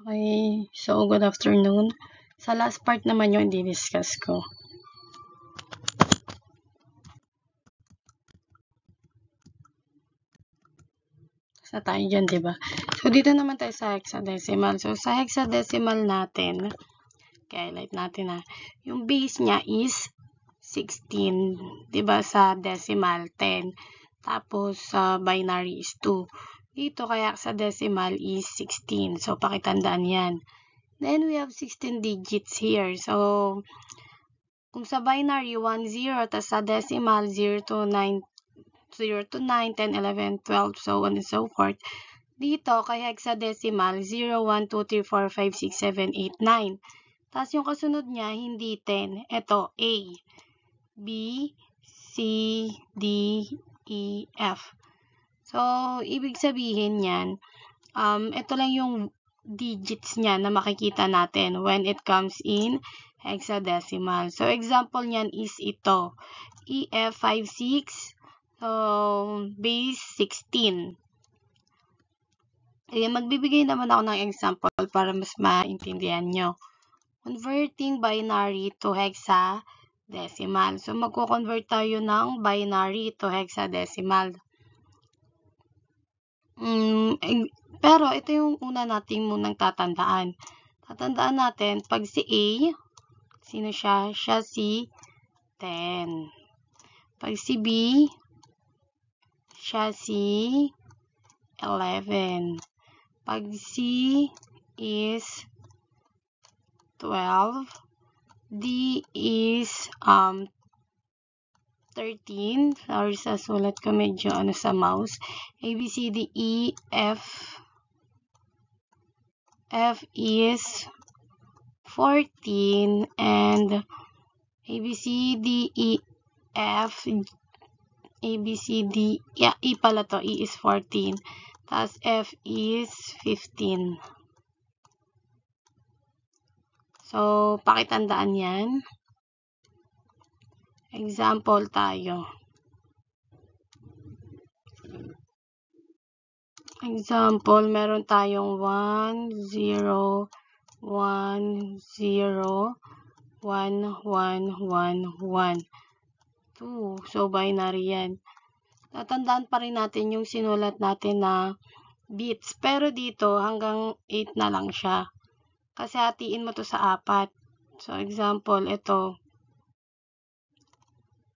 Okay, so good afternoon. Sa last part naman yung di-discuss ko. Sa tayo dyan, diba? So, dito naman tayo sa hexadecimal. So, sa hexadecimal natin, highlight natin ha, yung base niya is 16. Diba? Sa decimal, 10. Tapos, sa binary is 2. Dito, kaya sa decimal is 16. So, pakitandaan yan. Then, we have 16 digits here. So, kung sa binary, 1, 0, tas sa decimal, 0 to 9, 10, 11, 12, so on and so forth. Dito, kay hexadecimal, 0, 1, 2, 3, 4, 5, 6, 7, 8, 9. Tapos yung kasunod niya, hindi 10. Ito, A, B, C, D, E, F. So, ibig sabihin yan, ito lang yung digits niya na makikita natin when it comes in hexadecimal. So, example niyan is ito. EF56, so, base 16. Ayan, magbibigay naman ako ng example para mas maintindihan nyo. Converting binary to hexadecimal. So, magko-convert tayo ng binary to hexadecimal. Pero, ito yung una nating munang tatandaan. Tatandaan natin, pag si A, sino siya? Siya si 10. Pag si B, siya si 11. Pag C is 12. D is 13. Sorry sa sulat ko, medyo sa mouse. A, B, C, D, E, F. F is 14. And A, B, C, D, E, F. A, B, C, D. Yeah, E pala to. E is 14. Tapos F is 15. So, pakitandaan yan. Example tayo. Example, meron tayong 1, 0, 1, 0, 1, 1, 1, 1, 2. So, binary yan. Tatandaan pa rin natin yung sinulat natin na bits. Pero dito, hanggang 8 na lang siya. Kasi hatiin mo to sa 4. So, example, ito.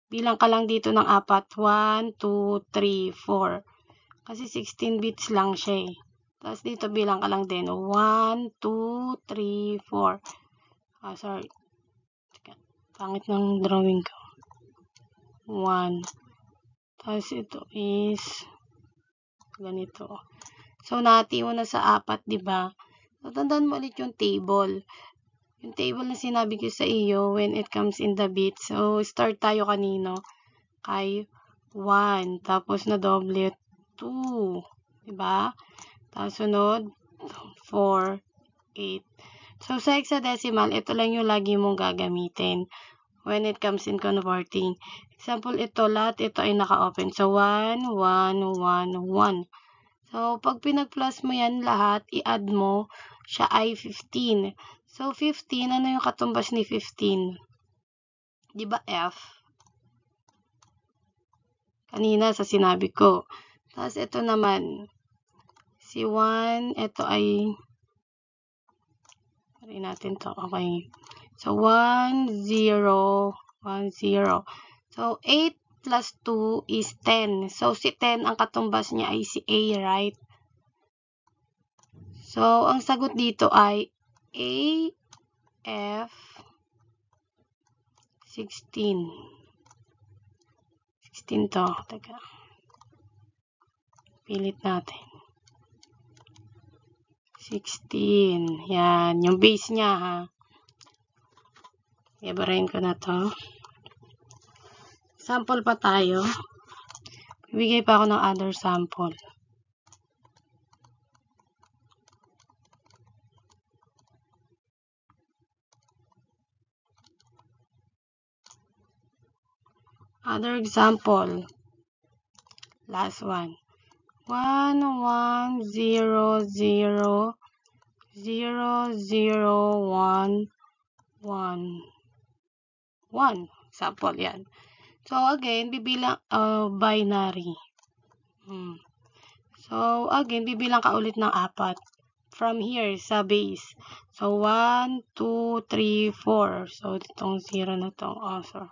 Bilang ka lang dito ng 4. 1, 2, 3, 4. Kasi 16 bits lang siya eh. Tapos dito bilang ka lang din. 1, 2, 3, 4. Sorry. Pangit ng drawing ko. 1. Tapos ito is ganito. So, nahati mo na sa 4, diba? So, tandaan mo ulit yung table. Yung table na sinabi ko sa iyo when it comes in the bits. So, start tayo kanino? Kay 1. Tapos na doble 2. Diba? Tapos sunod 4, 8. So, sa hexadecimal, ito lang yung lagi mong gagamitin when it comes in converting. Example, ito, lahat ito ay naka-open. So, 1, 1, 1, 1. So, pag pinag-plus mo yan lahat, i-add mo, siya ay 15. So, 15, ano yung katumbas ni 15? Diba F? Kanina sa sinabi ko. Tapos, ito naman, si 1, ito ay, pari natin to, okay. So, 1, 0, 1, 0. So, 8 plus 2 is 10. So, si 10, ang katumbas niya ay si A, right? So, ang sagot dito ay A, F, 16. 16 to. Teka. Pilit natin. 16. Yan. Yung base niya, ha. Ibarahin ko na to. Sample pa tayo. Bibigay pa ako ng other sample. Other example. Last one. 1, 1, 0, 0, 0, 0, 1, 1, 1. Sample yan. So, again, bibilang binary. So, again, bibilang ka ulit ng 4. From here, sa base. So, 1, 2, 3, 4. So, itong 0 na itong answer.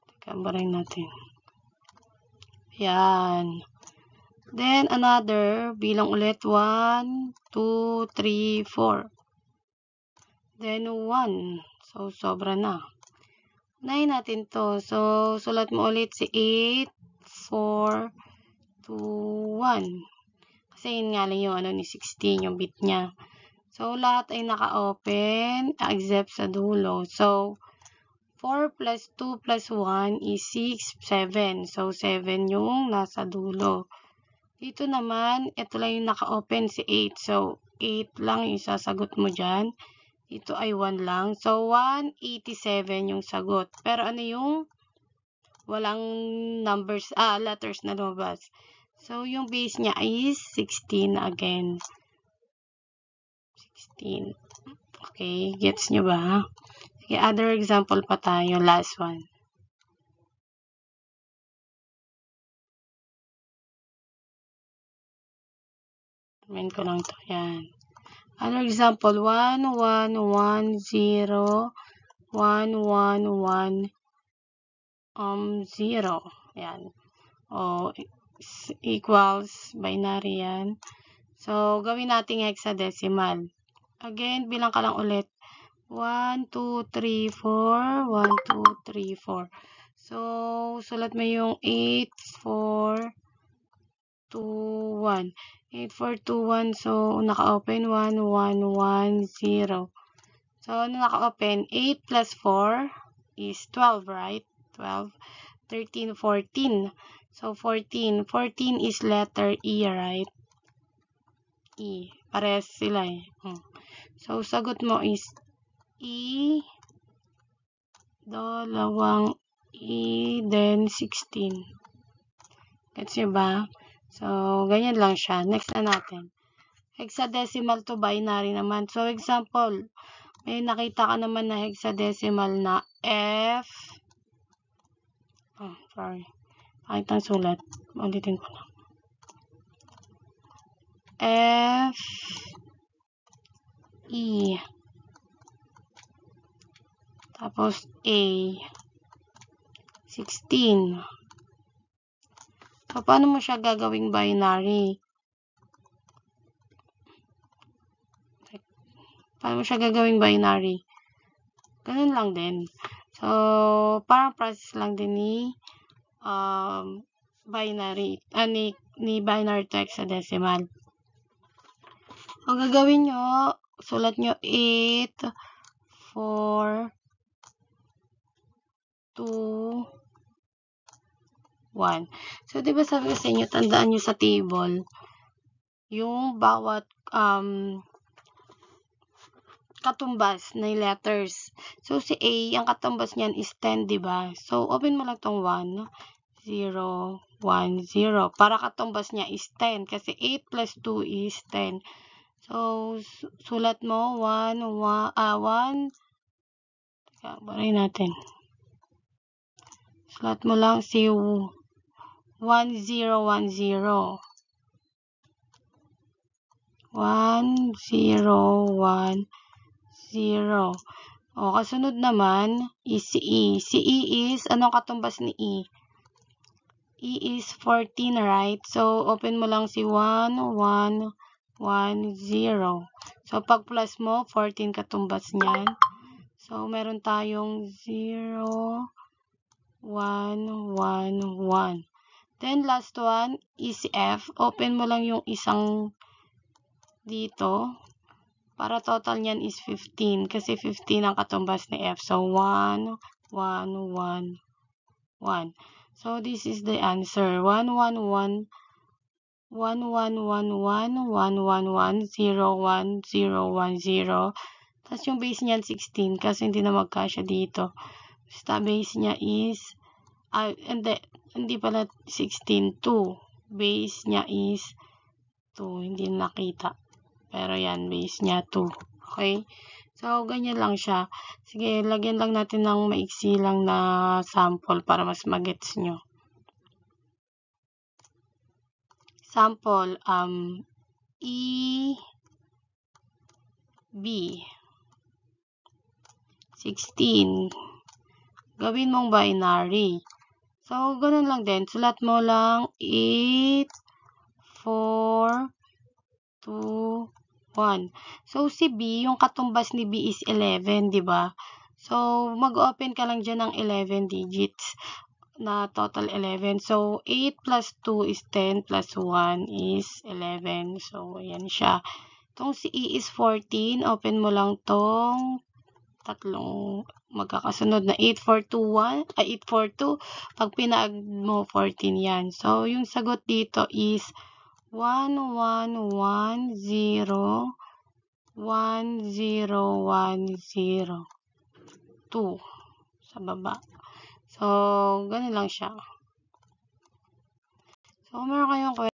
Teka, natin. Yan. Then, another, bilang ulit, 1, 2, 3, 4. Then, 1. So, sobra na. Unahin natin to. So, sulat mo ulit si 8, 4, 2, 1. Kasi yun nga lang yung ni 16, yung bit niya. So, lahat ay naka-open except sa dulo. So, 4 plus 2 plus 1 is 6, 7. So, 7 yung nasa dulo. Dito naman, ito lang yung naka-open si 8. So, 8 lang yung sasagot mo dyan. Ito ay 1 lang. So, 187 yung sagot. Pero ano yung walang numbers, letters na lumabas. So, yung base niya is 16 again. 16. Okay, gets nyo ba? Okay, other example pa tayo. Last one. Comment ko lang to. Yan. Other example, 1, 1, 1, 0, 1, 1, 1, 0. Yan. O, equals binary yan. So, gawin natin hexadecimal. Again, bilang ka lang ulit. 1, 2, 3, 4. 1, 2, 3, 4. So, sulat mo yung 8, 4, 2, 1. 8, 4, 2, 1. So, naka-open 1, 1, 1, 0. So, naka-open 8 plus 4 is 12, right? 12, 13, 14. So, 14. 14 is letter E, right? E. Parehas sila eh. So, sagot mo is E, dalawang E, then 16. Gets nyo ba? So, ganyan lang siya. Next na natin. Hexadecimal to binary naman. So, example, may nakita ka naman na hexadecimal na F. Sorry. Kahit ang sulat. Ulitin ko lang. F, E. Tapos, A. 16. So, paano mo siya gagawing binary? Paano mo siya gagawing binary? Ganun lang din. So, parang process lang din ni binary, ni binary to hexadecimal. Ang gagawin nyo, sulat nyo 8, 4, 2, 1. So, diba sabi ko sa inyo, tandaan nyo sa table, yung bawat katumbas na letters. So, si A, ang katumbas niyan is 10, diba? So, open mo lang tong 1, 0, 1, 0. Para katumbas niya is 10. Kasi 8 plus 2 is 10. So, sulat mo 1. Teka, baray natin. Sulat mo lang si 1, 0, 1, 0. 1, 0, 1, 0. O, kasunod naman is si E. Si E is, anong katumbas ni E? E is 14, right? So, open mo lang si 1, 1, 1, 0. So, pag plus mo, 14 katumbas niyan. So, meron tayong 0, 1, 1, 1. Then, last one is F. Open mo lang yung isang dito. Para total niyan is 15. Kasi 15 ang katumbas ni F. So, 1, 1, 1, 1. So, this is the answer. 1, 1, 1, 1, 1, 1, 1, 1, 1, 1, 0, 1, 0, 1, 0. Tapos yung base niyan 16 kasi hindi na magkasya dito. Basta base niya is, hindi pala 16, 2. Base niya is 2. Hindi nakita. Pero yan, base niya 2. Okay? So, ganyan lang siya. Sige, lagyan lang natin ng maiksi lang na sample para mas magets nyo. Sample, E, B, 16. Gawin mong binary. So, ganun lang din. Sulat mo lang 8, 4, 2, 1. So, si B, yung katumbas ni B is 11, di ba? So, mag-open ka lang dyan ng 11 digits na total 11. So, 8 plus 2 is 10 plus 1 is 11. So, ayan siya. Itong si E is 14. Open mo lang tong tatlong magkakasunod na 8421 ay 842. Pag pinag mo 14 yan. So, yung sagot dito is 1110 1010 2 sa baba. So, ganun lang siya. So, meron kayong